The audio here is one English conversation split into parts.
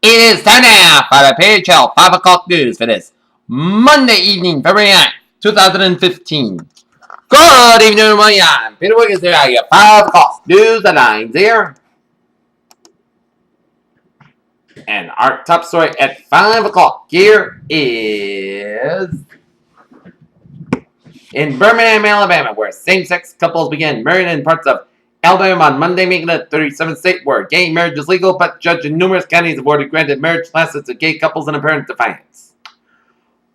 It is time now for the PHL 5 o'clock news for this Monday evening, February 9th, 2015. Good evening, everybody. I'm Peter Wiggins here. I got 5 o'clock news headlines here. And our top story at 5 o'clock here is in Birmingham, Alabama, where same-sex couples began marrying in parts of Alabama on Monday, making it the 37th state where gay marriage is legal, but judge in numerous counties have already granted marriage licenses to gay couples in apparent defiance.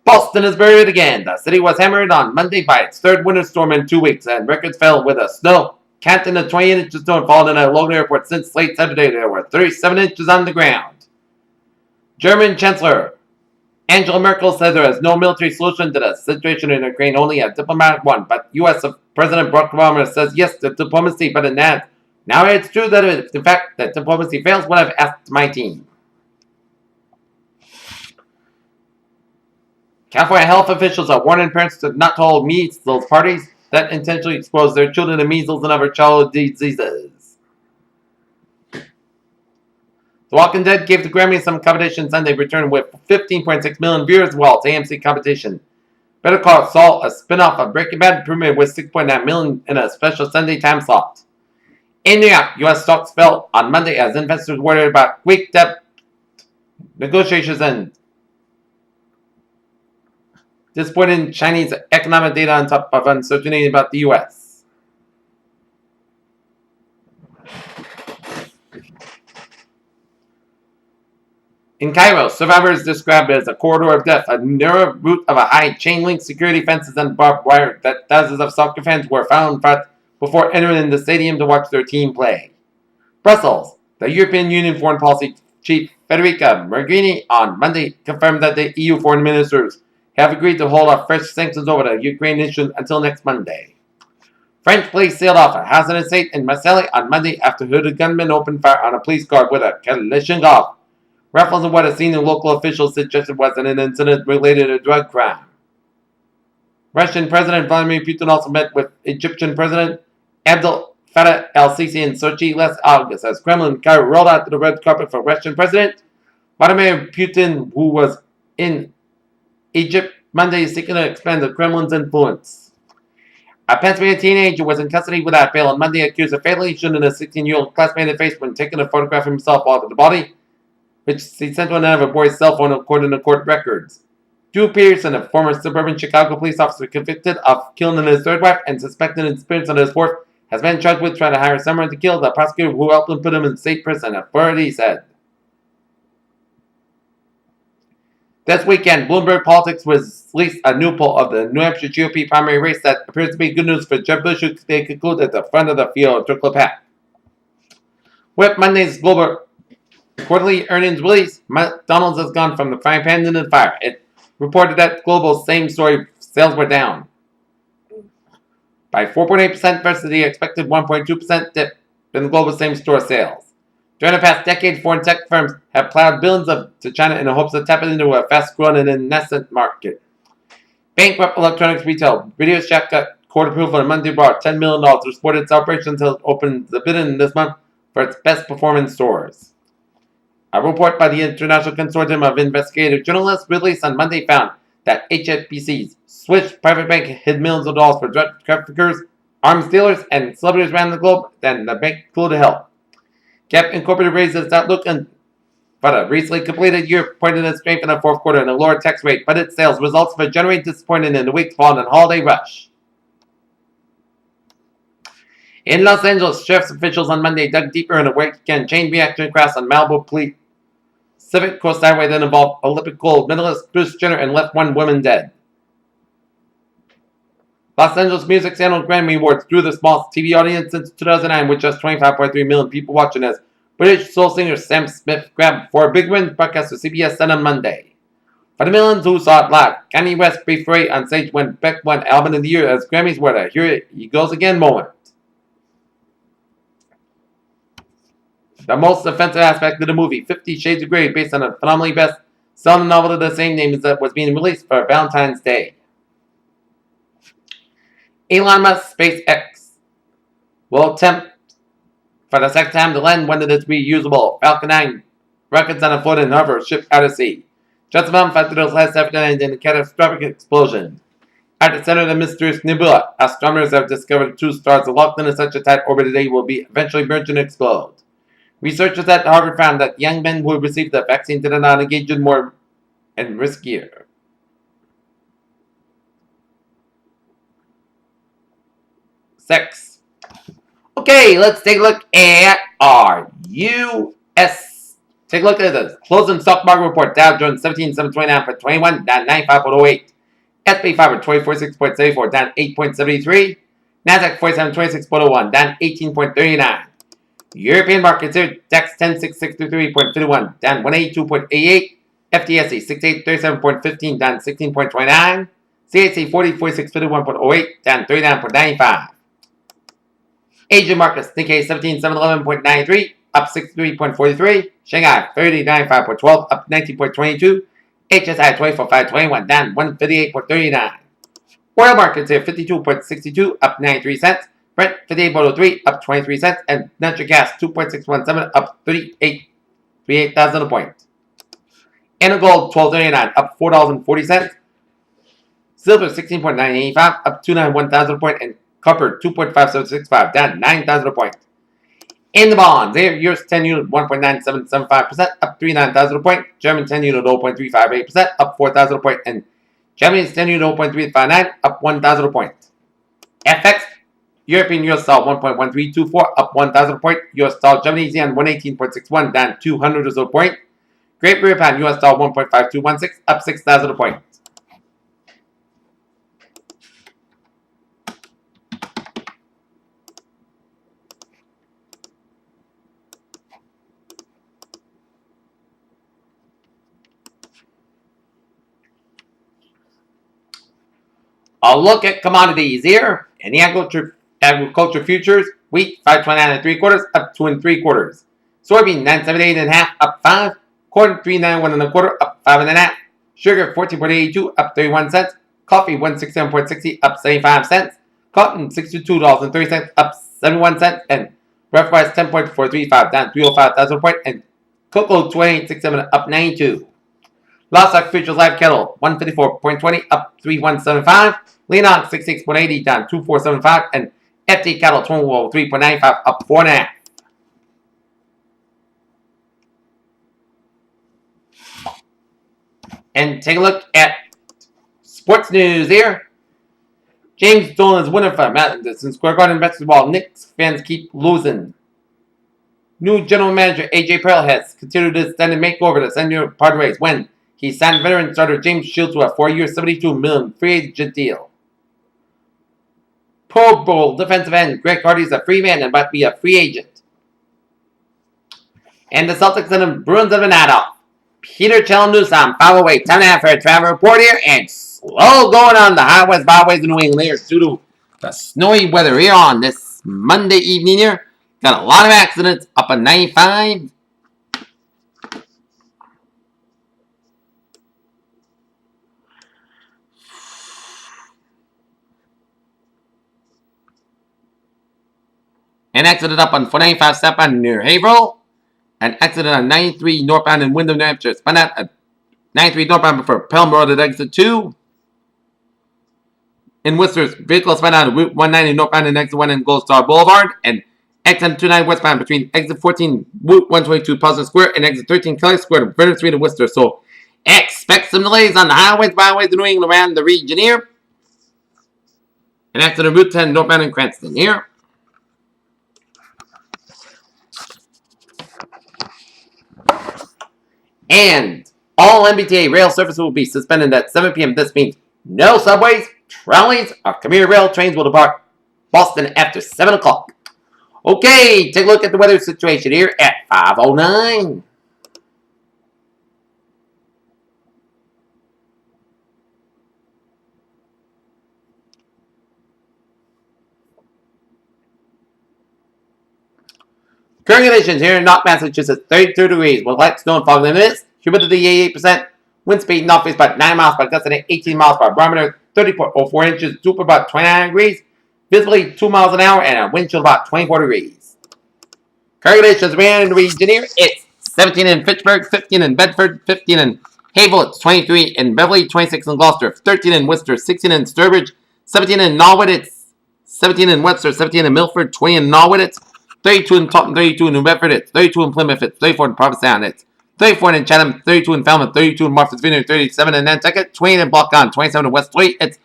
Boston is buried again. The city was hammered on Monday by its third winter storm in 2 weeks, and records fell with a snow counting the 28 inches of snow fallen at Logan Airport since late Saturday. There were 37 inches on the ground. German Chancellor Angela Merkel said there is no military solution to the situation in Ukraine, only a diplomatic one. But U.S. President Barack Obama says yes to diplomacy, but in that, now it's true that if the fact that diplomacy fails, what I've asked my team. California health officials are warning parents not to hold measles parties that intentionally expose their children to measles and other childhood diseases. The Walking Dead gave the Grammys some competition Sunday, returned with 15.6 million viewers, while its AMC competition Better Call Saul, a spin-off of Breaking Bad, premiered with 6.9 million in a special Sunday time slot. In New York, U.S. stocks fell on Monday as investors worried about weak debt negotiations and disappointing Chinese economic data on top of uncertainty about the U.S. In Cairo, survivors described it as a corridor of death, a narrow route of a high chain-link security fences and barbed wire that thousands of soccer fans were found before entering the stadium to watch their team play. Brussels, the European Union Foreign Policy Chief Federica Mogherini on Monday confirmed that the EU foreign ministers have agreed to hold off fresh sanctions over the Ukraine issue until next Monday. French police sealed off a house and estate in Marseille on Monday after hooded gunmen opened fire on a police car with a Kalashnikov, reference to what a senior local official suggested was an incident related to drug crime. Russian President Vladimir Putin also met with Egyptian President Abdel Fattah el-Sisi in Sochi last August as Kremlin Cairo rolled out the red carpet for Russian President Vladimir Putin, who was in Egypt Monday seeking to expand the Kremlin's influence. A Pennsylvania teenager was in custody without bail on Monday, accused of fatally shooting a 16-year-old classmate in the face when taking a photograph of himself while the body, which he sent to another boy's cell phone according to court records. Drew Pearson, a former suburban Chicago police officer convicted of killing his third wife and suspected interference on his fourth, has been charged with trying to hire someone to kill the prosecutor who helped him put him in state prison, authorities said. This weekend, Bloomberg Politics released a new poll of the New Hampshire GOP primary race that appears to be good news for Jeb Bush, who they conclude at the front of the field took a pack. With Monday's global quarterly earnings release, McDonald's has gone from the frying pan to the fire. It reported that global same-story sales were down by 4.8% versus the expected 1.2% dip in the global same-store sales. During the past decade, foreign tech firms have plowed billions to China in the hopes of tapping into a fast-growing and nascent market. Bankrupt electronics retail Radio Shack got court approval on Monday, brought $10 million to support its operations until it opens the bidding this month for its best-performing stores. A report by the International Consortium of Investigative Journalists released on Monday found that HSBC's Swiss private bank hid millions of dollars for drug traffickers, arms dealers, and celebrities around the globe, then the bank flew to help. Gap Incorporated raised its outlook for the recently completed year, pointing to strength in the fourth quarter and a lower tax rate, but its sales results were generally disappointing in the weeks following the holiday rush. In Los Angeles, sheriff's officials on Monday dug deeper in a weekend chain reaction crash on Malibu Police Civic Coast Highway that involved Olympic gold medalist Bruce Jenner and left one woman dead. Los Angeles Music's annual Grammy Awards drew the smallest TV audience since 2009, with just 25.3 million people watching as British soul singer Sam Smith grabbed for a big win, broadcast to CBS said on Monday. For the millions who saw it live, Kanye West breathed free on stage when Beck won Album of the Year as Grammys were the "Here He Goes Again" moment. The most offensive aspect of the movie, 50 Shades of Grey, based on a phenomenally best-selling novel of the same name, is that was being released for Valentine's Day. Elon Musk SpaceX will attempt for the second time to land one of its reusable Falcon 9 Rockets on a float in harbor, ship out of sea. Just about 5 to those last 7 nights in a catastrophic explosion. At the center of the mysterious nebula, astronomers have discovered 2 stars locked in such a tight orbit that they will be eventually merge and explode. Researchers at Harvard found that young men who received the vaccine did not engage in more and riskier. Sex. Okay, let's take a look at our U.S. Take a look at the closing stock market report. Dow Jones 17,729 for 21, down 95.08. S&P 500 2446.74, down 8.73. Nasdaq 4726.01, down 18.39. European markets here, DAX 10663.51, down 182.88. FTSE 6837.15, down 16.29. CAC 404651.08, down 39.95. Asian markets, Nikkei 17711.93, up 63.43. Shanghai 3095.12, up 19.22. HSI 24521, down 158.39. Oil markets here 52.62, up 93 cents. Brent 58.03, up 23 cents. And natural gas 2.617, up 38,000 a point. And gold 12.39, up $4.40. Silver 16.985, up 291,000 a point. And copper 2.5765, down 9,000 a point. In the bonds, here, US 10 unit 1.9775%, up 39,000 a point. German 10 unit 0.358%, up 4,000 a point. And Japanese 10 unit 0.359, up 1,000 a point. FX, European US dollar 1.1324, up 1,000 a point. US dollar Japanese yen 118.61, down 200 or so point. Great Britain pound US dollar 1.5216, up 6,000 a point. A look at commodities here. In the agriculture futures, wheat 529 3/4, up 2 3/4. Soybean 978 1/2, up 5. Corn 391 1/4, up 5 1/2. Sugar 14.82, up 31 cents. Coffee 167.60, up 75 cents. Cotton $62.30, up 71 cents. And rough rice 10.435, down 305,000 point. And cocoa 28.67, up 92. Livestock futures live cattle 154.20, up 3175. Lean ox 66.80, down 2475. And FT cattle 23.95, up 4.5. And take a look at sports news here. James Dolan's winner for Madison Square Garden basketball. Knicks fans keep losing. New general manager AJ Pearl has considered his extended makeover to San Diego Padres when he signed veteran starter James Shields to a 4-year, $72 million free agent deal. Pro Bowl defensive end Greg Hardy is a free man and might be a free agent. And the Celtics and the Bruins have been off. Peter Chalanusa foul away. Time now for a travel report here. And slow going on the highways, byways in New England here due to the snowy weather here on this Monday evening here. Got a lot of accidents up on 95. An accident up on 495 southbound near Haverhill. An accident on 93 northbound in Windham, New Hampshire. Spun out at 93 northbound before Pelham Road at exit 2. In Worcester's vehicle spun out of Route 190 northbound and exit 1 in Gold Star Boulevard. And exit 29 westbound between exit 14 Route 122 Pleasant Square and exit 13 Kelly Square to Vernon Street in Worcester. So expect some delays on the highways, byways in New England around the region here. An accident on Route 10 northbound in Cranston here. And all MBTA rail service will be suspended at 7 p.m. This means no subways, trolleys, or commuter rail trains will depart Boston after 7 o'clock. Okay, take a look at the weather situation here at 5:09. Current conditions here in North Massachusetts, 32 degrees with light snow and fog in the mist. Humidity 88%. Wind speed northeast about 9 miles per gust and 18 miles per hour. Barometer 30.04 inches. Super about 29 degrees. Visibly 2 miles an hour and a wind chill about 24 degrees. Current conditions around the region here, it's 17 in Fitchburg, 15 in Bedford, 15 in Havel, 23 in Beverly, 26 in Gloucester, 13 in Worcester, 16 in Sturbridge, 17 in Norwood, it's 17 in Webster, 17 in Milford, 20 in Norwood, it's 32 in Taunton, 32 in New Bedford, it's 32 in Plymouth, it's 34 in Provincetown, it's 34 in Chatham, 32 in Falmouth, 32 in Martha's Vineyard, 37 in Nantucket, 28 in Blockon, 27 in West Tweed, it's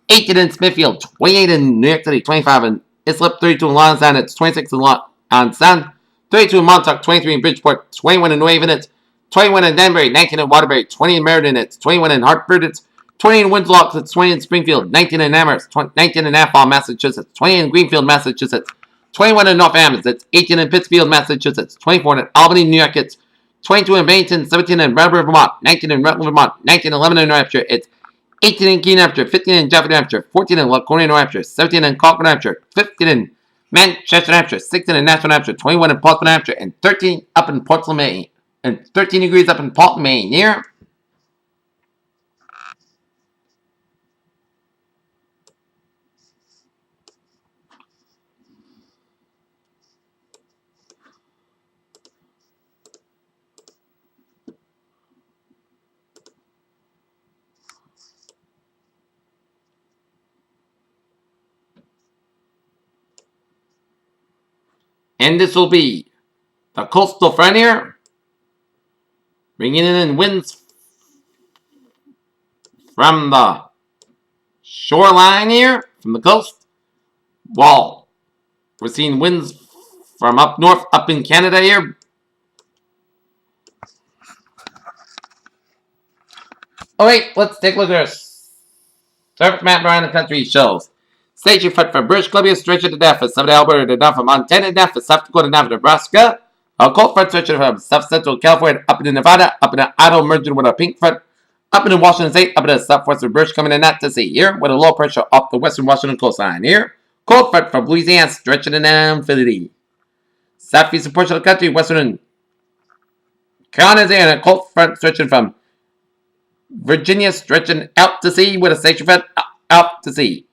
18 in Smithfield, 28 in New York City, 25 in Islip, 32 in Lansdowne, it's 26 in Lansdowne, 32 in Montauk, 23 in Bridgeport, 21 in New Haven, it's 21 in Danbury, 19 in Waterbury, 20 in Meriden, it's 21 in Hartford, it's 20 in Winslow, it's 20 in Springfield, 19 in Amherst, 19 in Athol, Massachusetts, 20 in Greenfield, Massachusetts, 21 in Northampton, it's 18 in Pittsfield, Massachusetts, 24 in Albany, New York, it's 22 in Bennington, 17 in Bradford, Vermont, 19 in Rutland, Vermont, 19 in Lebanon, New Hampshire, it's 18 in Keene, New Hampshire, 15 in Jefferson, New Hampshire, 14 in Laconia, New Hampshire, 17 in Concord, New Hampshire, 15 in Manchester, New Hampshire, 16 in Nashville, New Hampshire, 21 in Portsmouth, New Hampshire, and 13 up in Portsmouth, Maine, and 13 degrees up in Portland, Maine. Here. And this will be the coastal front here, bringing in winds from the shoreline here, from the coast, while we're seeing winds from up north, up in Canada here. Alright, let's take a look at our surface map around the country. Shows station front for British Columbia, stretching to down for Southern Alberta, down for Montana, down for South Dakota, down for Nebraska. A cold front stretching from South Central California up into Nevada, up into Idaho, merging with a pink front, up into Washington State, up into southwestern British, coming in out to sea here, with a low pressure off the western Washington coastline here. Cold front from Louisiana, stretching down Philly. Southeastern portion of the country, western Carolinas there, and a cold front stretching from Virginia, stretching out to sea with a station front out to sea.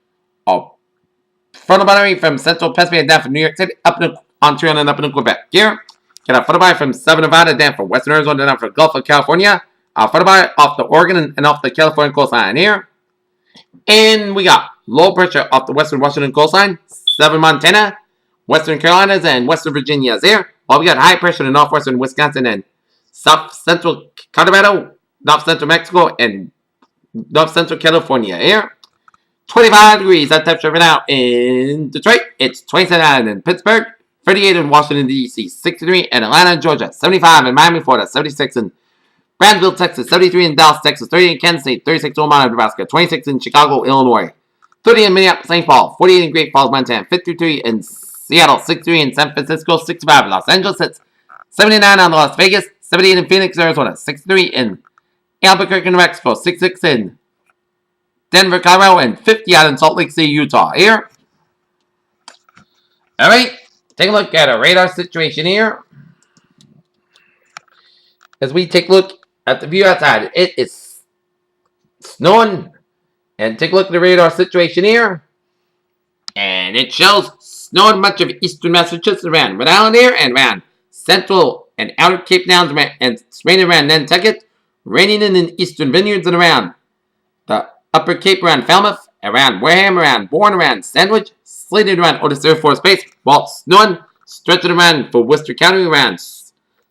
Frontal boundary from central Pennsylvania down from New York City, up into Ontario and up into Quebec. Here, get a frontal boundary from southern Nevada down from western Arizona down from Gulf of California. A frontal boundary off the Oregon and off the California coastline here. And we got low pressure off the western Washington coastline, southern Montana, western Carolinas, and western Virginia is there. While we got high pressure in northwestern Wisconsin and south central Colorado, north central Mexico, and north central California here. 25 degrees that temperature right now in Detroit. It's 27 in Pittsburgh, 38 in Washington, D.C., 63 in Atlanta, Georgia, 75 in Miami, Florida, 76 in Brownsville, Texas, 73 in Dallas, Texas, 30 in Kansas State, 36 in Omaha, Nebraska, 26 in Chicago, Illinois, 30 in Minneapolis, St. Paul, 48 in Great Falls, Montana, 53 in Seattle, 63 in San Francisco, 65 in Los Angeles, it's 79 on Las Vegas, 78 in Phoenix, Arizona, 63 in Albuquerque, New Mexico, 66 in Denver, Colorado, and 50 out in Salt Lake City, Utah. Here. Alright, take a look at our radar situation here. As we take a look at the view outside, it is snowing. And take a look at the radar situation here. And it shows snow in much of eastern Massachusetts, around Rhode Island here, and around central and outer Cape Downs, and it's raining around Nantucket, raining in the eastern vineyards and around the Upper Cape, around Falmouth, around Wareham, around Bourne, around Sandwich, slated around Otis Air Force Base, while snowing, stretching around for Worcester County, around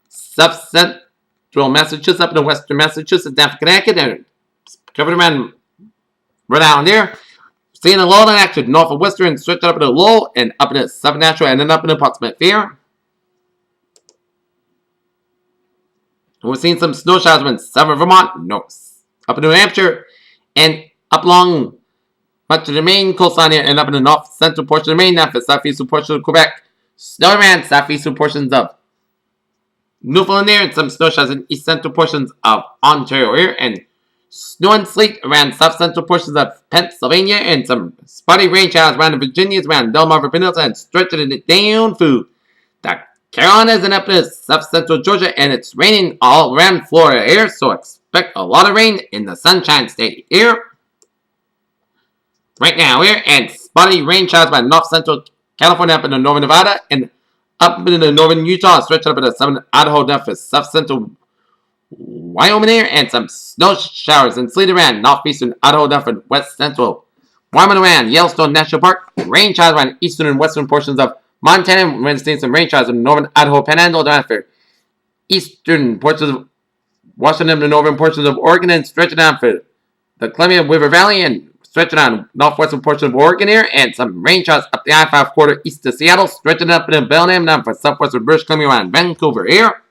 south central Massachusetts, up into western Massachusetts, down for Connecticut, and covered around Rhode Island here. Seeing a low in action north of Worcester and stretching up into low and up into southern Nashua and then up into Portsmouth here. We're seeing some snow showers in southern Vermont, north, up in New Hampshire, and up along much of the Maine coastline here, and up in the north central portion of Maine, down for southeastern portion of Quebec. Snow around southeastern portions of Newfoundland here, and some snow showers in east central portions of Ontario here, and snow and sleet around south central portions of Pennsylvania, and some spotty rain showers around the Virginias, around Delmarva Peninsula, and stretching it down through the Carolinas and up to south central Georgia, and it's raining all around Florida here, so expect a lot of rain in the Sunshine State here. Right now here, and spotty rain showers by north central California up into northern Nevada, and Up in the northern Utah, stretching up into southern Idaho down for south central Wyoming here, and some snow showers and sleet around northeastern Idaho down for west central Wyoming around Yellowstone National Park. Rain showers around eastern and western portions of Montana. We're going to see some rain showers in northern Idaho Panhandle down for eastern portions of Washington, the northern portions of Oregon, and stretching down for the Columbia River Valley and stretching on northwestern portion of Oregon here, and some rain showers up the I-5 corridor east of Seattle, stretching up in Bellingham down for southwestern British Columbia around Vancouver here.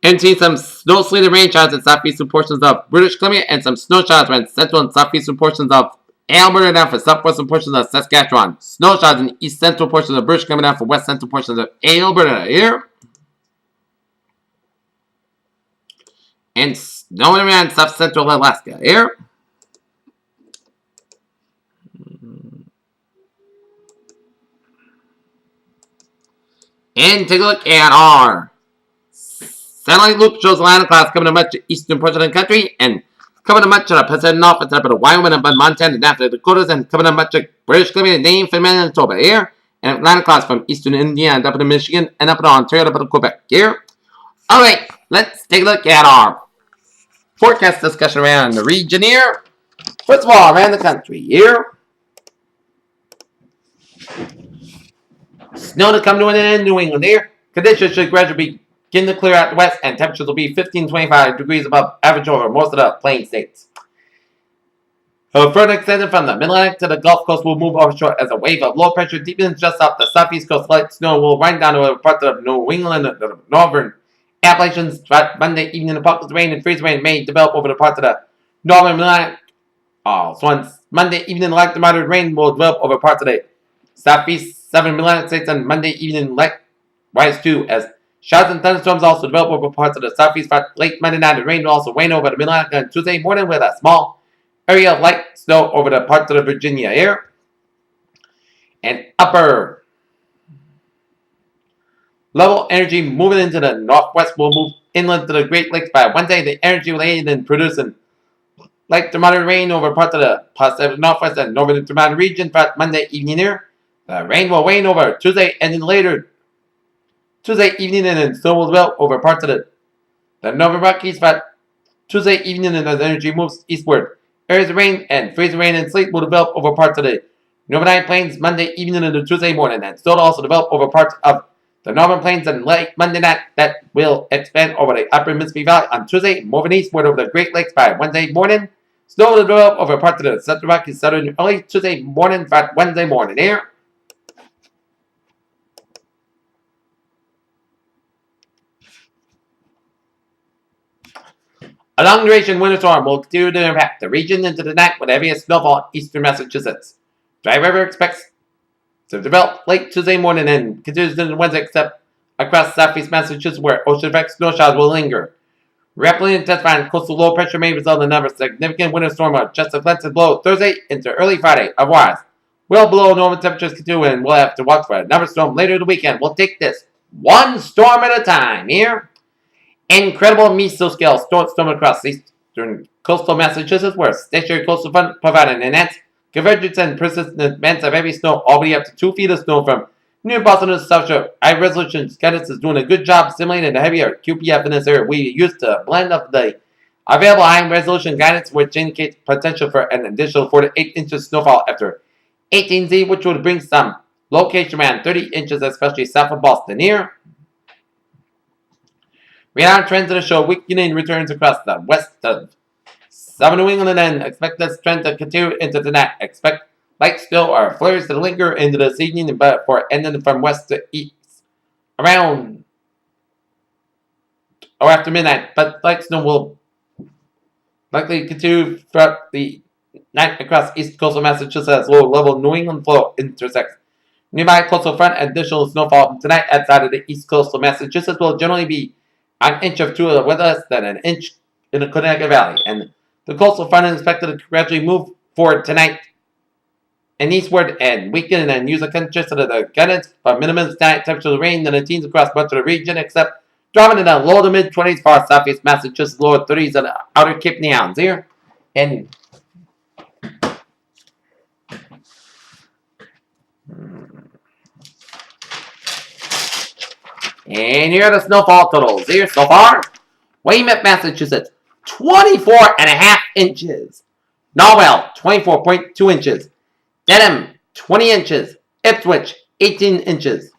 And see some snow sleet and rain showers in southeastern portions of British Columbia, and some snow showers around central and southeastern portions of Alberta down for southwestern portions of Saskatchewan. Snow showers in east central portions of British Columbia down for west central portions of Alberta here. And snowing around south central Alaska here. And take a look at our satellite loop. Shows a line of clouds coming to much eastern portion of the country and coming to much of the Pacific Northwest up in Wyoming and Montana and after the Dakotas, and coming to much of British Columbia, Maine, from Manitoba here, and line of clouds from eastern Indiana and up into Michigan and up into Ontario and up into Quebec here. Alright, let's take a look at our forecast discussion around the region here. First of all, around the country here. Snow to come to an end in New England here. Conditions should gradually begin to clear out the west, and temperatures will be 15-25 degrees above average over most of the plain states. Further extended from the Mid-Atlantic to the Gulf Coast will move offshore as a wave of low pressure deepens just off the southeast coast. Light snow will wind down to parts of New England and the northern Appalachians. Monday evening, the pockets of rain and freeze rain may develop over the parts of the northern Mid-Atlantic. So on Monday evening, light to moderate rain will develop over parts of the southeast, southern Mid-Atlantic states, and Monday evening likewise too, as showers and thunderstorms also develop over parts of the southeast. Late Monday night, the rain will also wane over the Mid-Atlantic on Tuesday morning with a small area of light snow over the parts of the Virginia air. And upper level energy moving into the northwest will move inland to the Great Lakes by Wednesday. The energy will aid in producing light to moderate rain over parts of the Pacific Northwest and northern intermountain region throughout Monday evening here. The rain will wane over Tuesday and then later Tuesday evening, and then snow will develop over parts of the northern Rockies throughout Tuesday evening, and as energy moves eastward. Areas of rain and freezing rain and sleet will develop over parts of the northern High Plains Monday evening and Tuesday morning, and snow will also develop over parts of the northern plains and late Monday night that will expand over the upper Mississippi Valley on Tuesday, moving eastward over the Great Lakes by Wednesday morning. Snow will develop over parts of the Central Rockies southern early Tuesday morning throughout Wednesday morning here. A long-duration winter storm will continue to impact the region into the night with heaviest snowfall in eastern Massachusetts. Dry weather expects to develop late Tuesday morning and continues into Wednesday, except across southeast Massachusetts where ocean effect snow showers will linger. Rapidly intensifying coastal low pressure may result in another significant winter storm of just a length to blow Thursday into early Friday. Otherwise, well below normal temperatures continue, and we'll have to watch for another storm later the weekend. We'll take this one storm at a time here. Incredible mesoscale storm across eastern coastal Massachusetts, where stationary coastal front provided an enhanced convergence and persistent events of heavy snow, all the way up to 2 feet of snow from near Boston to the South Shore. High resolution guidance is doing a good job simulating the heavier QPF in this area. We used a blend of the available high resolution guidance, which indicates potential for an additional 4 to 8 inches snowfall after 18Z, which would bring some location around 30 inches, especially south of Boston here. Radar trends to show weakening returns across the west of southern New England, and expect this trend to continue into the night. Expect light snow or flurries to linger into this evening, but for ending from west to east around or after midnight. But light snow will likely continue throughout the night across east coastal Massachusetts as low level New England flow intersects nearby coastal front. Additional snowfall tonight outside of the east coastal Massachusetts will generally be an inch or two with less than an inch in the Connecticut Valley, and the coastal front is expected to gradually move forward tonight and eastward and weaken and use a consistent of the guidance for minimum tonight. Temperatures rain in the teens across much of the region, except dropping in the low to mid 20s far southeast Massachusetts, lower 30s in the outer Cape Neons here. And And here are the snowfall totals. Here so far. Weymouth, Massachusetts, 24.5 inches. Norwell, 24.2 inches. Dedham, 20 inches. Ipswich, 18 inches.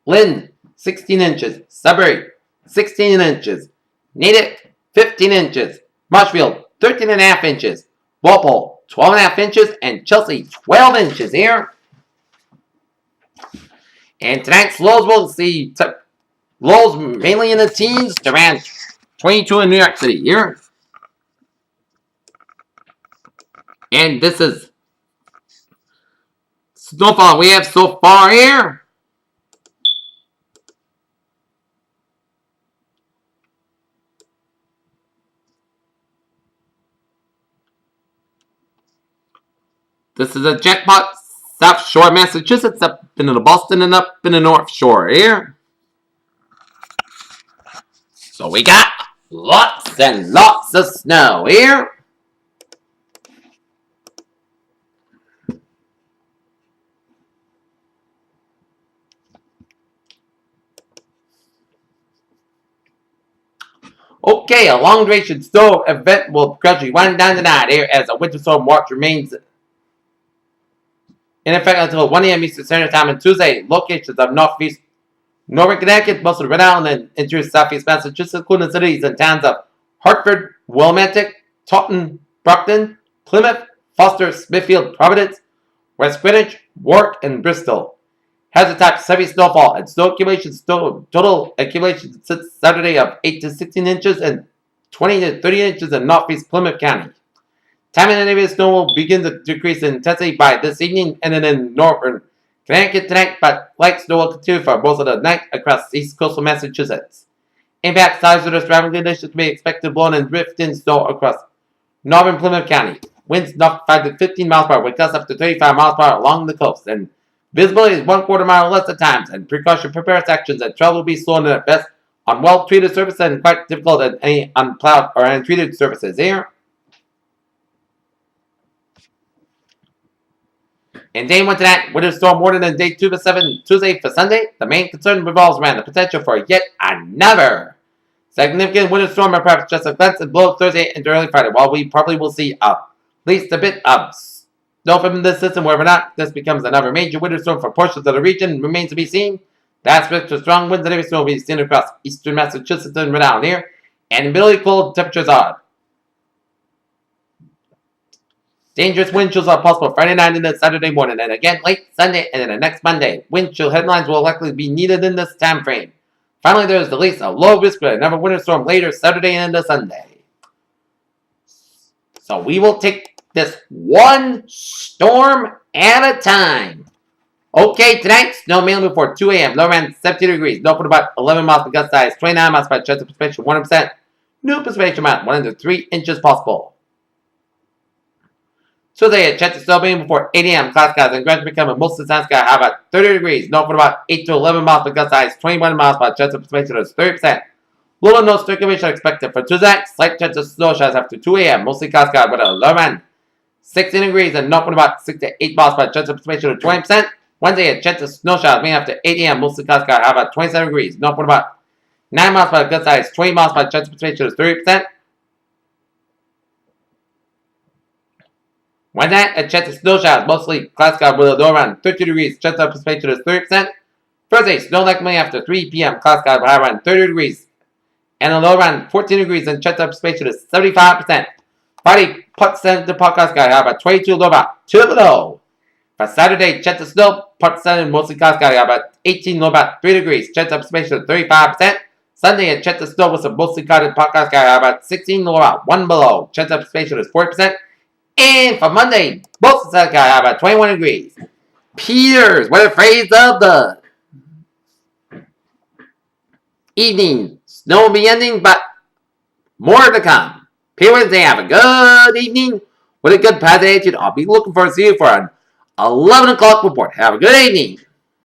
Lynn, 16 inches. Sudbury, 16 inches. Natick, 15 inches. Marshfield, 13.5 inches. Walpole, 12.5 inches. And Chelsea, 12 inches here. And tonight's lows will see lows mainly in the teens to around 22 in New York City here. And this is snowfall we have so far here. This is a jackpot. South Shore, Massachusetts, up into the Boston and up in the North Shore here. So we got lots and lots of snow here. Okay, a long duration snow event will gradually wind down tonight here as a winter storm watch remains in effect until 1 a.m. Eastern Standard Time on Tuesday. Locations of northeast Northern Connecticut, most of Rhode Island, and interior southeast Massachusetts, including cities and towns of Hartford, Willimantic, Taunton, Brockton, Plymouth, Foster, Smithfield, Providence, West Greenwich, Warwick, and Bristol. Has a type heavy snowfall and snow accumulation. Total accumulation since Saturday of 8 to 16 inches and 20 to 30 inches in northeast Plymouth County. Time and energy snow will begin to decrease in intensity by this evening and then in northern Connecticut tonight, but light snow will continue for most of the night across east coastal Massachusetts. Impact hazardous driving conditions may be expected to blow and drift in snow across northern Plymouth County. Winds knock 5 to 15 miles per hour with gusts up to 35 miles per hour along the coast, and visibility is 1/4 mile or less at times, and precaution prepares actions that travel will be slow and at best on well-treated surfaces and quite difficult at any unplowed or untreated surfaces here. In day 1 tonight, winter storm warning in day 2 to 7 Tuesday for Sunday. The main concern revolves around the potential for yet another significant winter storm or perhaps just a glimpse and blow Thursday into early Friday. While we probably will see at least a bit of snow from this system, whether or not this becomes another major winter storm for portions of the region remains to be seen. The aspect of strong winds and heavy snow will be seen across eastern Massachusetts and Rhode Island here, and really cold temperatures are. Dangerous wind chills are possible Friday night into Saturday morning, and again late Sunday and then the next Monday. Wind chill headlines will likely be needed in this time frame. Finally, there is at least a low risk for another winter storm later Saturday and into Sunday. So we will take this one storm at a time. Okay, tonight, snow mainly before 2 a.m. Low around 17 degrees. No for about 11 miles per gust size. 29 miles per chance of precipitation, 100%. New precipitation amount, 1 to 3 inches possible. Tuesday, a chance of snow mainly before 8 a.m. Cloud skies and gradually becoming most of the sun sky. How about 30 degrees? No for about 8 to 11 miles per gust size. 21 miles per chance of precipitation is 30%. Little no circulation expected for Tuesday. Slight chance of snow showers after 2 a.m. Mostly cloud skies with a low end 16 degrees and no for about 6 to 8 miles per chance of precipitation is 20%. Wednesday, a chance of snow showers mainly after 8 a.m. Mostly cloud skies. How about 27 degrees? No for about 9 miles per gust size. 20 miles per chance of precipitation is 30%. Wednesday, a chance of snow showers, mostly cloud skies with a low around 30 degrees. Chance of precipitation is 30%. Thursday, snow likely after 3 p.m. Cloud skies with high around 30 degrees and a low around 14 degrees, and chance of precipitation is 75%. Friday, part 7 to part cloud skies, high about 22, low about 2 below. For Saturday, chance of snow, part 7, mostly cloud skies, high about 18, low about 3 degrees. Chance of precipitation is 35%. Sunday, a chance of snow with some mostly clouded part cloud skies, high about 16, low about 1 below. Chance of precipitation is 40%. And for Monday, both the sky high about 21 degrees. Peters, weather phrase of the evening. Snow will be ending, but more to come. Peter Wednesday, have a good evening with a good positive attitude. I'll be looking forward to see you for an 11 o'clock report. Have a good evening.